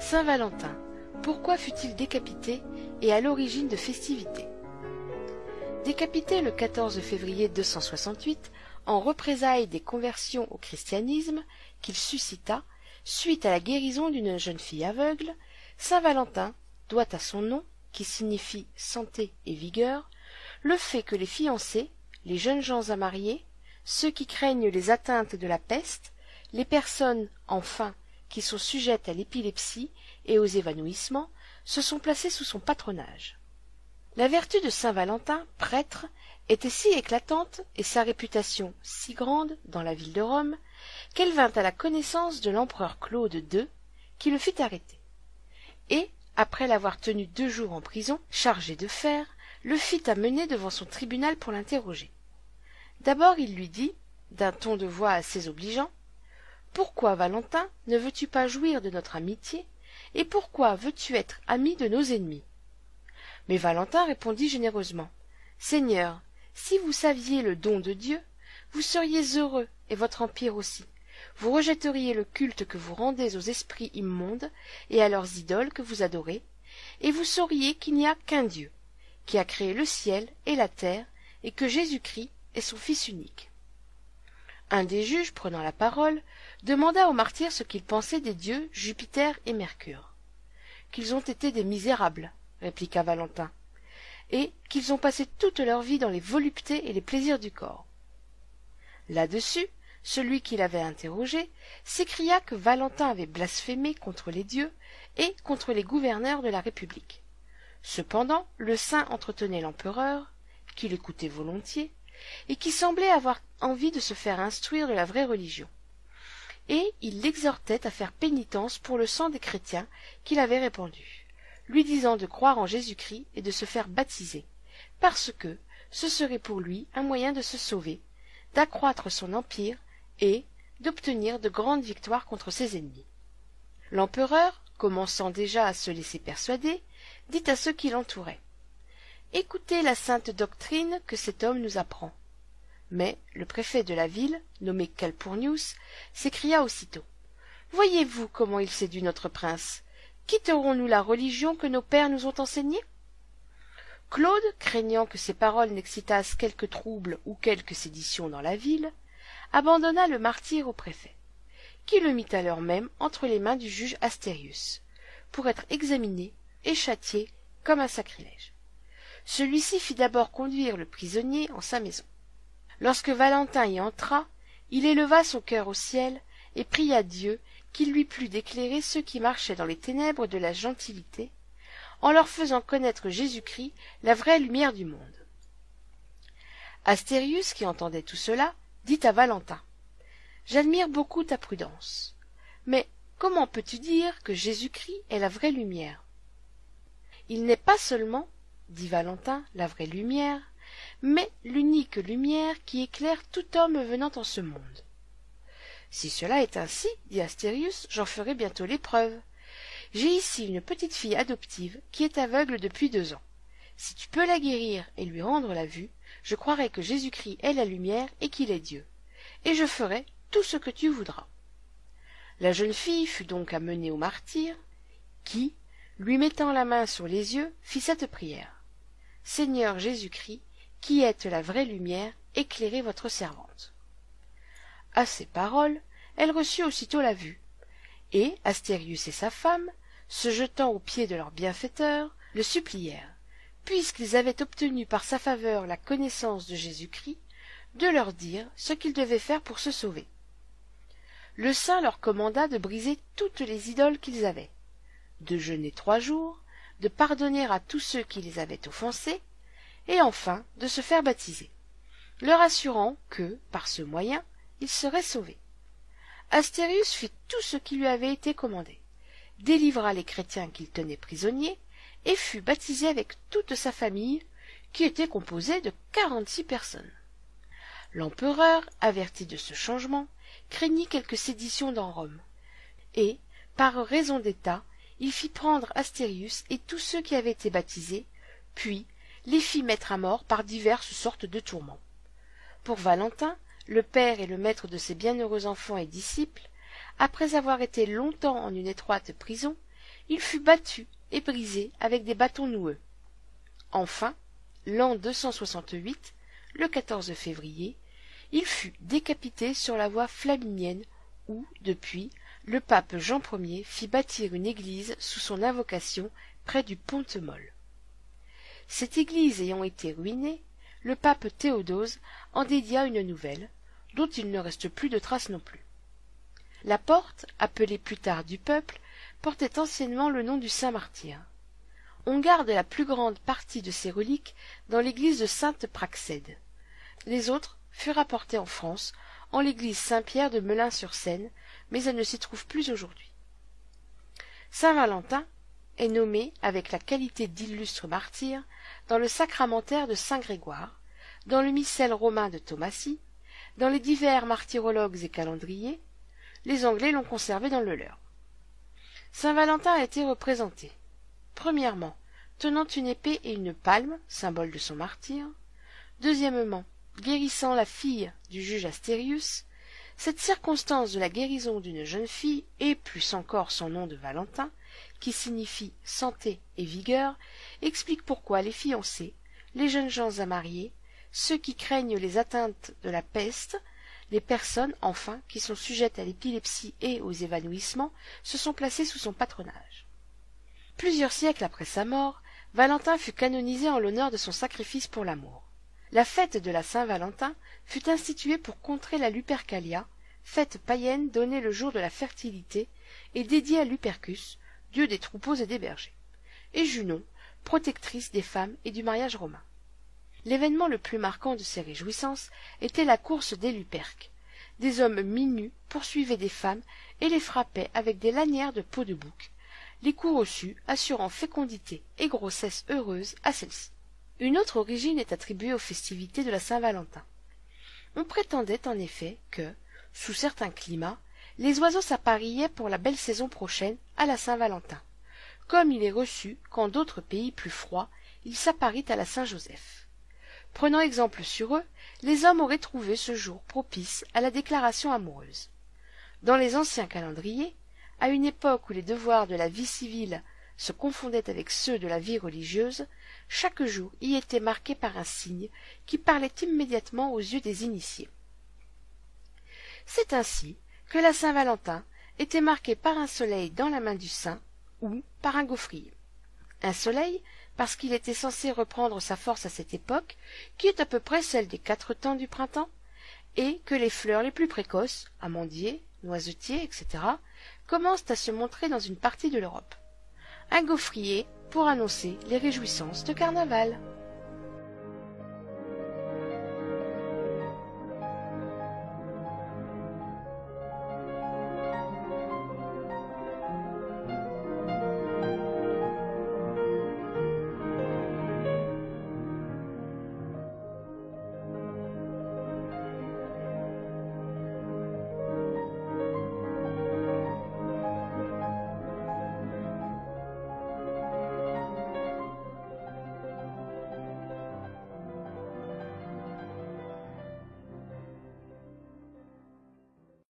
Saint Valentin, pourquoi fut-il décapité et à l'origine de festivités? Décapité le 14 février 268, en représailles des conversions au christianisme qu'il suscita, suite à la guérison d'une jeune fille aveugle, Saint Valentin doit à son nom, qui signifie santé et vigueur, le fait que les fiancés, les jeunes gens à marier, ceux qui craignent les atteintes de la peste, les personnes, enfin, qui sont sujettes à l'épilepsie et aux évanouissements, se sont placés sous son patronage. La vertu de saint Valentin, prêtre, était si éclatante et sa réputation si grande dans la ville de Rome qu'elle vint à la connaissance de l'empereur Claude II, qui le fit arrêter. Et, après l'avoir tenu 2 jours en prison, chargé de fer, le fit amener devant son tribunal pour l'interroger. D'abord il lui dit, d'un ton de voix assez obligeant, « Pourquoi, Valentin, ne veux-tu pas jouir de notre amitié, et pourquoi veux-tu être ami de nos ennemis ?» Mais Valentin répondit généreusement, « Seigneur, si vous saviez le don de Dieu, vous seriez heureux, et votre empire aussi. Vous rejetteriez le culte que vous rendez aux esprits immondes et à leurs idoles que vous adorez, et vous sauriez qu'il n'y a qu'un Dieu, qui a créé le ciel et la terre, et que Jésus-Christ est son Fils unique. » Un des juges, prenant la parole, demanda aux martyrs ce qu'ils pensaient des dieux Jupiter et Mercure. « Qu'ils ont été des misérables, » répliqua Valentin, « et qu'ils ont passé toute leur vie dans les voluptés et les plaisirs du corps. » Là-dessus, celui qui l'avait interrogé s'écria que Valentin avait blasphémé contre les dieux et contre les gouverneurs de la République. Cependant, le saint entretenait l'empereur, qui l'écoutait volontiers, et qui semblait avoir envie de se faire instruire de la vraie religion. Et il l'exhortait à faire pénitence pour le sang des chrétiens qu'il avait répandus, lui disant de croire en Jésus-Christ et de se faire baptiser, parce que ce serait pour lui un moyen de se sauver, d'accroître son empire et d'obtenir de grandes victoires contre ses ennemis. L'empereur, commençant déjà à se laisser persuader, dit à ceux qui l'entouraient, « Écoutez la sainte doctrine que cet homme nous apprend. » Mais le préfet de la ville, nommé Calpurnius, s'écria aussitôt, « Voyez-vous comment il séduit notre prince? Quitterons-nous la religion que nos pères nous ont enseignée ?» Claude, craignant que ces paroles n'excitassent quelque trouble ou quelque sédition dans la ville, abandonna le martyr au préfet, qui le mit à l'heure même entre les mains du juge Astérius, pour être examiné et châtié comme un sacrilège. Celui-ci fit d'abord conduire le prisonnier en sa maison. Lorsque Valentin y entra, il éleva son cœur au ciel et pria Dieu qu'il lui plût d'éclairer ceux qui marchaient dans les ténèbres de la gentilité, en leur faisant connaître Jésus-Christ, la vraie lumière du monde. Astérius, qui entendait tout cela, dit à Valentin, « J'admire beaucoup ta prudence, mais comment peux-tu dire que Jésus-Christ est la vraie lumière ?»« Il n'est pas seulement, dit Valentin, la vraie lumière, mais l'unique lumière qui éclaire tout homme venant en ce monde. »« Si cela est ainsi, dit Astérius, j'en ferai bientôt l'épreuve. J'ai ici une petite fille adoptive qui est aveugle depuis 2 ans. Si tu peux la guérir et lui rendre la vue, je croirai que Jésus-Christ est la lumière et qu'il est Dieu, et je ferai tout ce que tu voudras. » La jeune fille fut donc amenée au martyr, qui, lui mettant la main sur les yeux, fit cette prière. « Seigneur Jésus-Christ, qui êtes la vraie lumière, éclairez votre servante. » À ces paroles, elle reçut aussitôt la vue, et Astérius et sa femme, se jetant aux pieds de leur bienfaiteur, le supplièrent, puisqu'ils avaient obtenu par sa faveur la connaissance de Jésus-Christ, de leur dire ce qu'ils devaient faire pour se sauver. Le saint leur commanda de briser toutes les idoles qu'ils avaient, de jeûner 3 jours, de pardonner à tous ceux qui les avaient offensés, et enfin de se faire baptiser, leur assurant que, par ce moyen, ils seraient sauvés. Astérius fit tout ce qui lui avait été commandé, délivra les chrétiens qu'il tenait prisonniers, et fut baptisé avec toute sa famille, qui était composée de 46 personnes. L'empereur, averti de ce changement, craignit quelque sédition dans Rome, et, par raison d'état, il fit prendre Astérius et tous ceux qui avaient été baptisés, puis les fit mettre à mort par diverses sortes de tourments. Pour Valentin, le père et le maître de ses bienheureux enfants et disciples, après avoir été longtemps en une étroite prison, il fut battu et brisé avec des bâtons noueux. Enfin, l'an 268, le 14 février, il fut décapité sur la voie flaminienne où, depuis, le pape Jean Ier fit bâtir une église sous son invocation près du Pont-Molle. Cette église ayant été ruinée, le pape Théodose en dédia une nouvelle, dont il ne reste plus de traces non plus. La porte, appelée plus tard du Peuple, portait anciennement le nom du saint martyr. On garde la plus grande partie de ces reliques dans l'église de Sainte-Praxède. Les autres furent apportées en France, en l'église Saint-Pierre de Melun-sur-Seine, mais elles ne s'y trouvent plus aujourd'hui. Saint-Valentin est nommé, avec la qualité d'illustre martyr, dans le sacramentaire de Saint-Grégoire, dans le missel romain de Thomassie, dans les divers martyrologues et calendriers. Les Anglais l'ont conservé dans le leur. Saint-Valentin a été représenté, premièrement, tenant une épée et une palme, symbole de son martyre, deuxièmement, guérissant la fille du juge Astérius. Cette circonstance de la guérison d'une jeune fille, et plus encore son nom de Valentin, qui signifie santé et vigueur, explique pourquoi les fiancés, les jeunes gens à marier, ceux qui craignent les atteintes de la peste, les personnes, enfin, qui sont sujettes à l'épilepsie et aux évanouissements, se sont placés sous son patronage. Plusieurs siècles après sa mort, Valentin fut canonisé en l'honneur de son sacrifice pour l'amour. La fête de la Saint-Valentin fut instituée pour contrer la Lupercalia, fête païenne donnée le jour de la fertilité et dédiée à Lupercus, dieu des troupeaux et des bergers, et Junon, protectrice des femmes et du mariage romain. L'événement le plus marquant de ces réjouissances était la course des Luperques. Des hommes mi-nus poursuivaient des femmes et les frappaient avec des lanières de peau de bouc, les coups reçus assurant fécondité et grossesse heureuse à celle-ci. Une autre origine est attribuée aux festivités de la Saint-Valentin. On prétendait en effet que, sous certains climats, les oiseaux s'apparillaient pour la belle saison prochaine à la Saint-Valentin, comme il est reçu qu'en d'autres pays plus froids, il s'apparit à la Saint-Joseph. Prenant exemple sur eux, les hommes auraient trouvé ce jour propice à la déclaration amoureuse. Dans les anciens calendriers, à une époque où les devoirs de la vie civile se confondaient avec ceux de la vie religieuse, chaque jour y était marqué par un signe qui parlait immédiatement aux yeux des initiés. C'est ainsi que la Saint-Valentin était marquée par un soleil dans la main du saint ou par un gaufrier. Un soleil, parce qu'il était censé reprendre sa force à cette époque, qui est à peu près celle des 4 temps du printemps, et que les fleurs les plus précoces, amandiers, noisetiers, etc., commencent à se montrer dans une partie de l'Europe. Un gaufrier pour annoncer les réjouissances de carnaval.